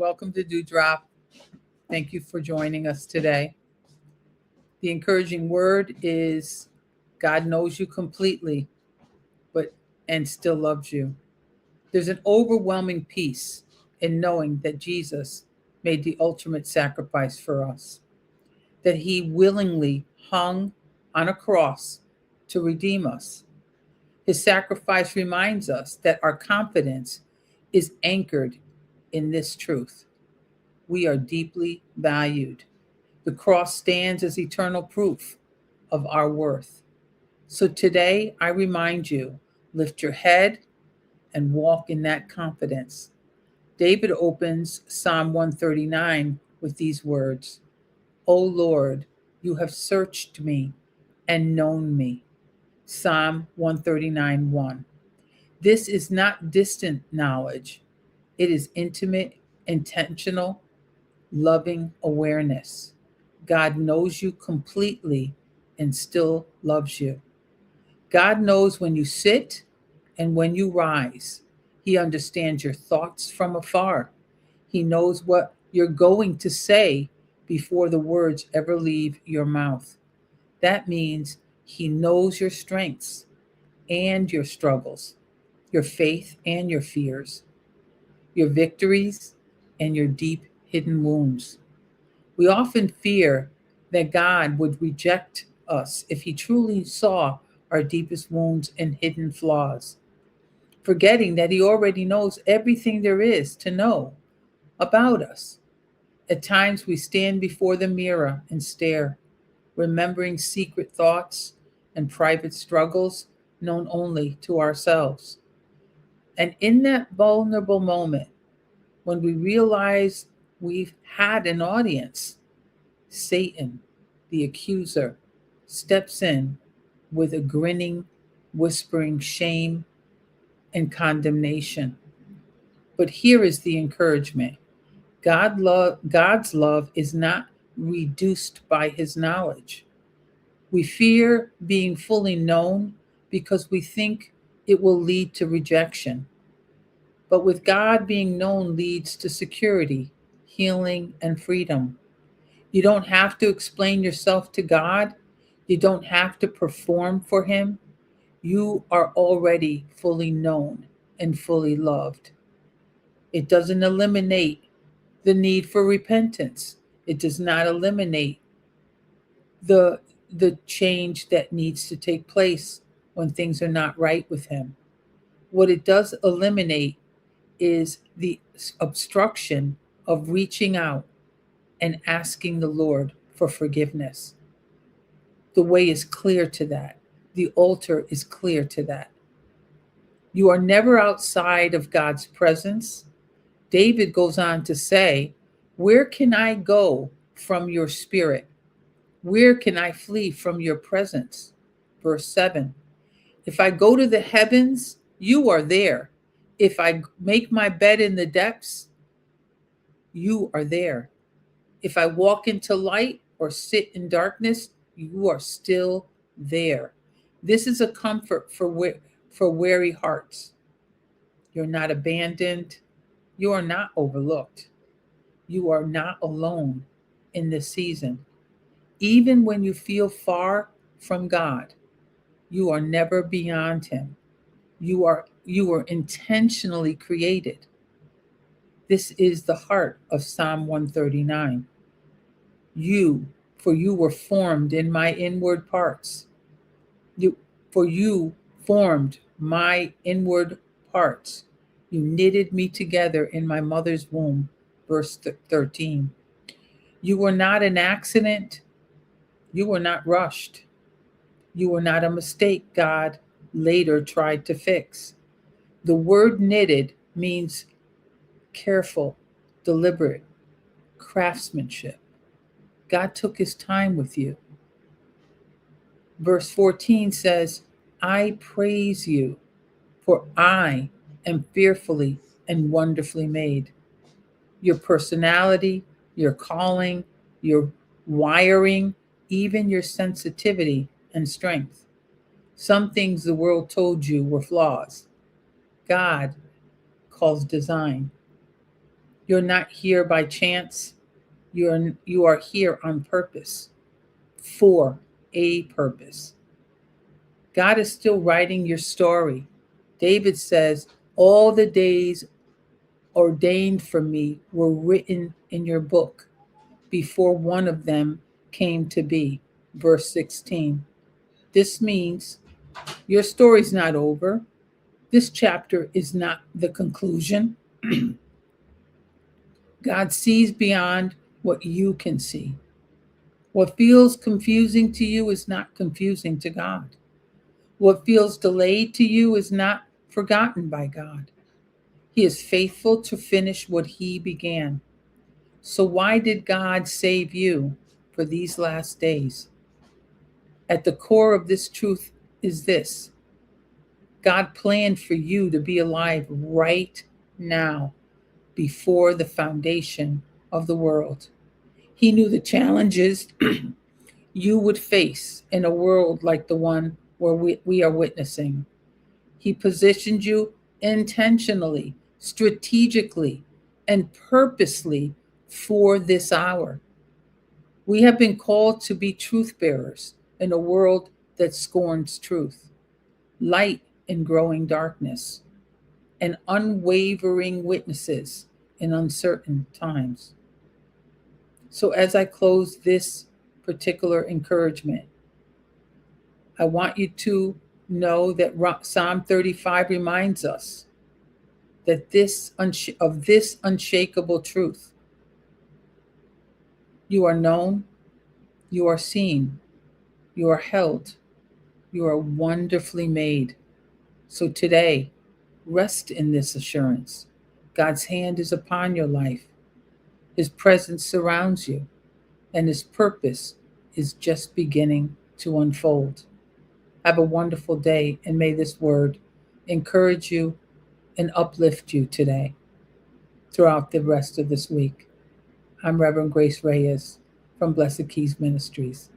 Welcome to Dewdrop. Thank you for joining us today. The encouraging word is God knows you completely, but and still loves you. There's an overwhelming peace in knowing that Jesus made the ultimate sacrifice for us, that he willingly hung on a cross to redeem us. His sacrifice reminds us that our confidence is anchored in this truth. We are deeply valued. The cross stands as eternal proof of our worth. So today, I remind you, lift your head and walk in that confidence. David opens Psalm 139 with these words: O Lord, you have searched me and known me. Psalm 139:1. This is not distant knowledge, it is intimate, intentional, loving awareness. God knows you completely and still loves you. God knows when you sit and when you rise. He understands your thoughts from afar. He knows what you're going to say before the words ever leave your mouth. That means he knows your strengths and your struggles, your faith and your fears, your victories and your deep hidden wounds. We often fear that God would reject us if he truly saw our deepest wounds and hidden flaws, forgetting that he already knows everything there is to know about us. At times we stand before the mirror and stare, remembering secret thoughts and private struggles known only to ourselves. And in that vulnerable moment, when we realize we've had an audience, Satan, the accuser, steps in with a grinning, whispering shame and condemnation. But here is the encouragement: God's love is not reduced by his knowledge. We fear being fully known because we think it will lead to rejection. But with God, being known leads to security, healing, and freedom. You don't have to explain yourself to God. You don't have to perform for him. You are already fully known and fully loved. It doesn't eliminate the need for repentance. It does not eliminate the the change that needs to take place when things are not right with him. What it does eliminate is the obstruction of reaching out and asking the Lord for forgiveness. The way is clear to that. The altar is clear to that. You are never outside of God's presence. David goes on to say, where can I go from your spirit? Where can I flee from your presence? Verse 7. If I go to the heavens, you are there. If I make my bed in the depths, you are there. If I walk into light or sit in darkness, you are still there. This is a comfort for weary hearts. You're not abandoned. You are not overlooked. You are not alone in this season. Even when you feel far from God, you are never beyond him. You are intentionally created. This is the heart of Psalm 139. You, for you were formed in my inward parts. You, for you formed my inward parts. You knitted me together in my mother's womb. Verse 13. You were not an accident. You were not rushed. You were not a mistake God later tried to fix. The word knitted means careful, deliberate, craftsmanship. God took his time with you. Verse 14 says, I praise you, for I am fearfully and wonderfully made. Your personality, your calling, your wiring, even your sensitivity and strength. Some things the world told you were flaws. God calls design. You're not here by chance. You are here on purpose, for a purpose. God is still writing your story. David says, all the days ordained for me were written in your book before one of them came to be. Verse 16. This means your story's not over. This chapter is not the conclusion. God sees beyond what you can see. What feels confusing to you is not confusing to God. What feels delayed to you is not forgotten by God. He is faithful to finish what he began. So why did God save you for these last days? At the core of this truth is this: God planned for you to be alive right now, before the foundation of the world. He knew the challenges you would face in a world like the one where we are witnessing. He positioned you intentionally, strategically, and purposely for this hour. We have been called to be truth bearers in a world that scorns truth, light in growing darkness, and unwavering witnesses in uncertain times. So, as I close this particular encouragement, I want you to know that Psalm 35 reminds us that of this unshakable truth. You are known, you are seen, you are held, you are wonderfully made. So today, rest in this assurance. God's hand is upon your life. His presence surrounds you, and his purpose is just beginning to unfold. Have a wonderful day, and may this word encourage you and uplift you today throughout the rest of this week. I'm Reverend Grace Reyes from Blessed Keys Ministries.